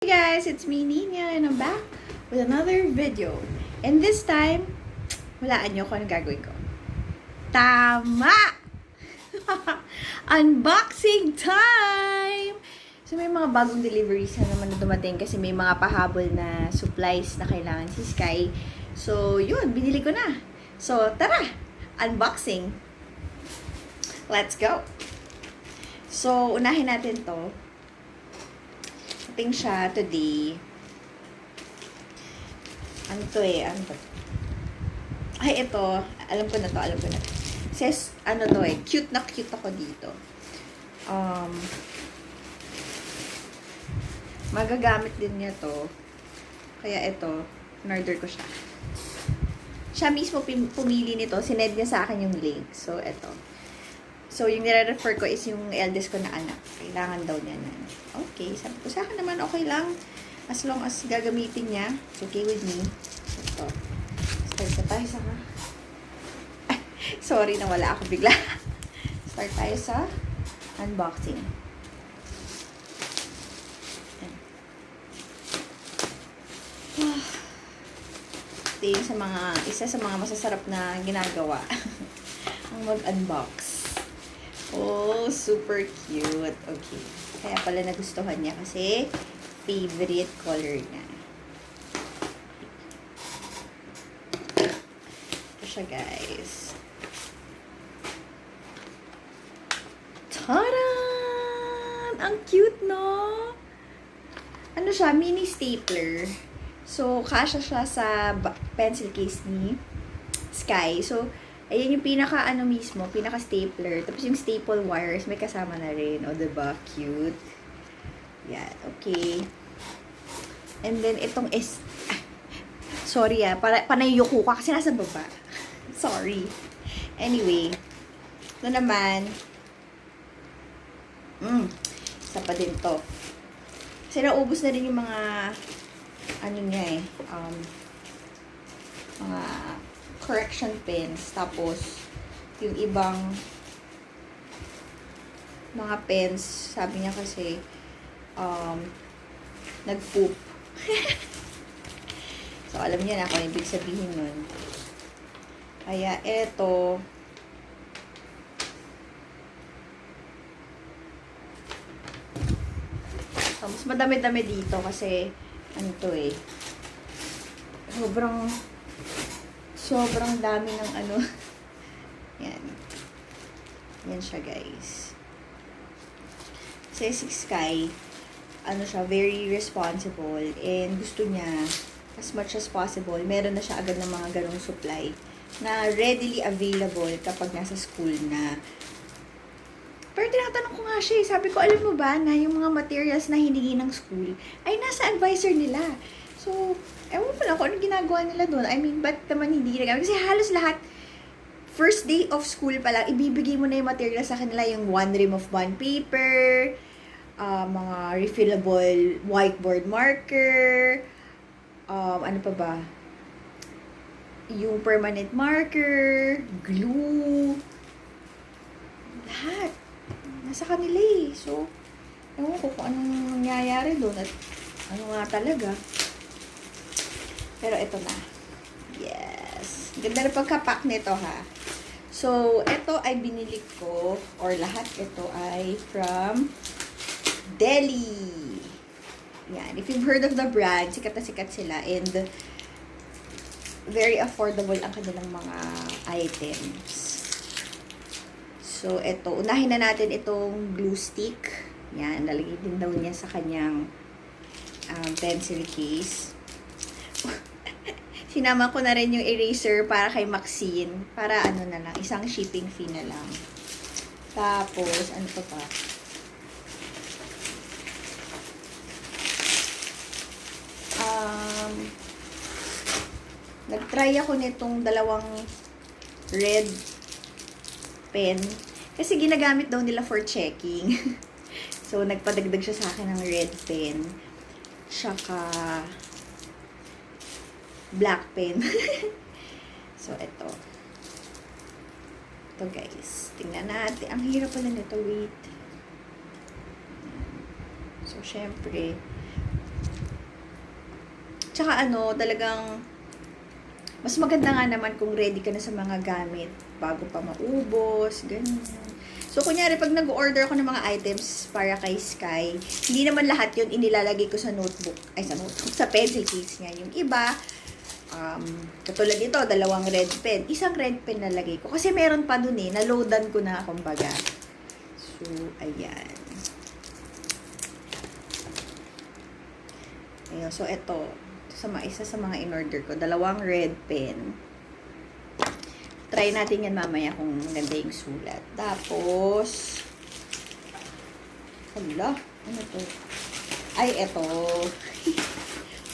Hey guys, it's me Nina and I'm back with another video. And this time, walaan nyo kung anong gagawin ko. Tama! Unboxing time! So may mga bagong deliveries na naman na dumating kasi may mga pahabol na supplies na kailangan si Sky. So yun, binili ko na. So tara! Unboxing! Let's go! So unahin natin to. Dating siya today. Ano to eh? Ano to? Ay, ito. Alam ko na to. Says, ano to eh. Cute na cute ako dito. Magagamit din niya to. Kaya ito, in-order ko siya. Siya mismo pumili nito. Sined niya sa akin yung link. So, ito. So, yung nire-refer ko is yung eldest ko na anak. Kailangan daw niya na. Okay. Sabi ko, sa akin naman okay lang. As long as gagamitin niya. It's okay with me. Ito. Start tayo sa... Sorry na wala ako bigla. Start tayo sa unboxing. Ito yung isa sa mga masasarap na ginagawa. Ang mag-unbox. Oh, super cute. Okay. Kaya pala nagustuhan niya kasi favorite color niya. Ito siya, guys. Taran! Ang cute, no? Ano siya? Mini stapler. So, kasya siya sa pencil case ni Sky. So, ayan yung pinaka stapler. Tapos yung staple wires, may kasama na rin. O, diba? Cute. Yan. Okay. And then, itong is... sorry panay yuko ka kasi nasa baba. Sorry. Anyway. Ito naman. Isa pa din to. Kasi naubos na rin yung mga... ano niya eh. Mga... correction pens. Tapos, yung ibang mga pens, sabi niya kasi, nag-poop. So, alam niya na kung ibig sabihin nun. Kaya, eto, mas madami-dami dito kasi, ano to eh, sobrang dami ng ano. Yan. Yan siya, guys. Kasi si Sky, ano siya, very responsible. And gusto niya, as much as possible, meron na siya agad ng mga ganong supply na readily available kapag nasa school na. Pero tinatanong ko nga siya, sabi ko, alam mo ba na yung mga materials na hiningi ng school ay nasa advisor nila. So, ewan ko lang kung anong ginagawa nila doon. I mean, ba't naman hindi ginagamit? Kasi halos lahat, first day of school pa lang, ibibigay mo na yung material sa kanila, yung one ream of bond paper, mga refillable whiteboard marker, ano pa ba? Yung permanent marker, glue, lahat. Nasa kanila eh. So, ewan ko kung anong nangyayari doon at ano nga talaga. Pero ito na. Yes. Ganda na pagkapak nito, ha. So, ito ay binili ko, or lahat ito ay from Deli. Yan. If you've heard of the brand, sikat na sikat sila. And very affordable ang kanilang mga items. So, ito. Unahin na natin itong glue stick. Yan. Lalagay din daw niya sa kanyang pencil case. Sinama ko na rin yung eraser para kay Maxine. Para ano na lang, isang shipping fee na lang. Tapos, ano pa pa? Nag-try ako nitong dalawang red pen. Kasi ginagamit daw nila for checking. So, nagpadagdag siya sa akin ng red pen. Tsaka black pen. So, ito. Ito, guys. Tingnan natin. Ang hirap pala nito. Wait. So, syempre, Tsaka talagang mas maganda nga naman kung ready ka na sa mga gamit bago pa maubos, ganun. So, kunyari, pag nag-order ako ng mga items para kay Sky, hindi naman lahat yun inilalagay ko sa notebook, sa pencil case niya. Yung iba, katulad nito, 2 red pen. Isang red pen nalagay ko. Kasi meron pa dun naloadan ko na, kumbaga. So, ayan. Ayun, so ito. Isa sa mga in-order ko. 2 red pen. Try natin yan mamaya kung maganda yung sulat. Tapos, hala, ano to? Ay, eto.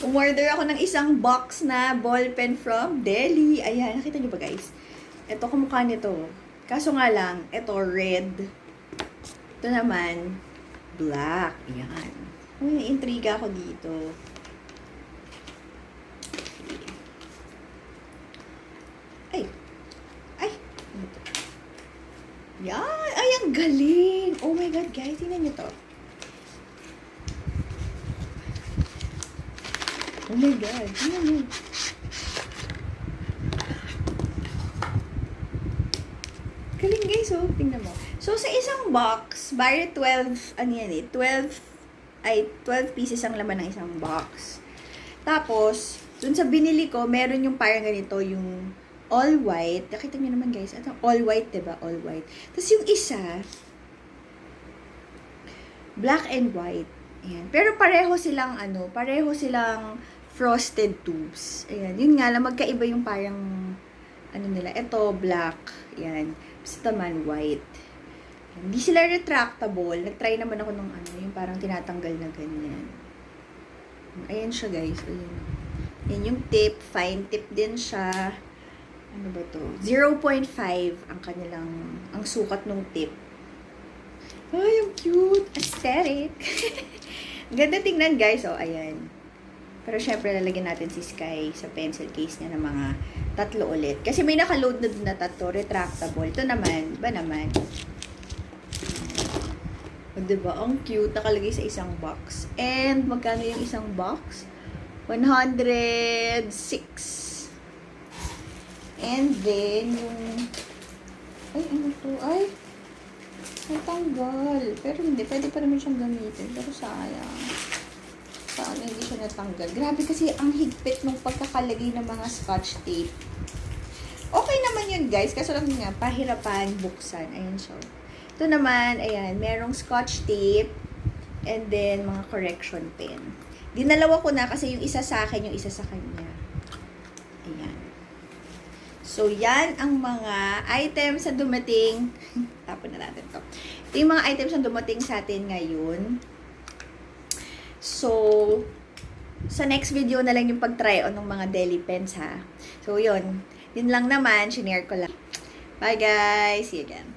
Umorder ako ng isang box na ball pen from Delhi. Ayan, nakita niyo ba guys? Ito, kumukha nito. Kaso nga lang, ito red. Ito naman, black. Ayan. Uy, intriga ako dito. Ay. Ay. Yan. Ay, ang galing. Oh my God, guys. Tingnan nyo to. Oh my God. Tingnan nyo. Galing guys, oh. Tingnan mo. So, sa isang box, bari 12 pieces ang laman ng isang box. Tapos, dun sa binili ko, meron yung parang ganito, yung all white. Nakita niyo naman guys, ito all white, diba? All white. Tapos yung isa, black and white. Ayan. Pero pareho silang frosted tubes. Ayan. Yun nga lang, magkaiba yung parang, nila. Ito, black. Ayan. Basta naman, white. Hindi sila retractable. Nag-try naman ako ng yung parang tinatanggal na ganyan. Ayan siya guys. Ayan. Yan yung tip. Fine tip din siya. Ano ba to? 0.5 ang sukat ng tip. Ay, ang cute. Aesthetic. Ganda tingnan guys. Oh, ayan. Pero syempre lalagyan natin si Sky sa pencil case niya ng mga 3 ulit. Kasi may nakaload na 3 retractable. Ito naman, iba naman. O, diba? Ang cute. Nakalagay sa isang box. And, magkano yung isang box? 106. And then, yung... Ay, ano to? Ay, natanggal. Pero hindi. Pwede pa naman siyang gamitin. Pero sayang. Saan hindi siya natanggal. Grabe kasi ang higpit ng pagkakalagay ng mga scotch tape. Okay naman yun, guys. Kaso lang nga, pahirapan buksan. Ayan siya. Ito naman, ayan, merong scotch tape and then mga correction pen. Dinalawa ko na kasi yung isa sa akin, yung isa sa kanya. Ayan. So, yan ang mga items na dumating. Tapon na natin to. Ito yung mga items na dumating sa atin ngayon. So, sa next video na lang yung pag-try on ng mga Delhi pens ha. So, yun. Yun lang naman, shinare ko lang. Bye guys! See you again.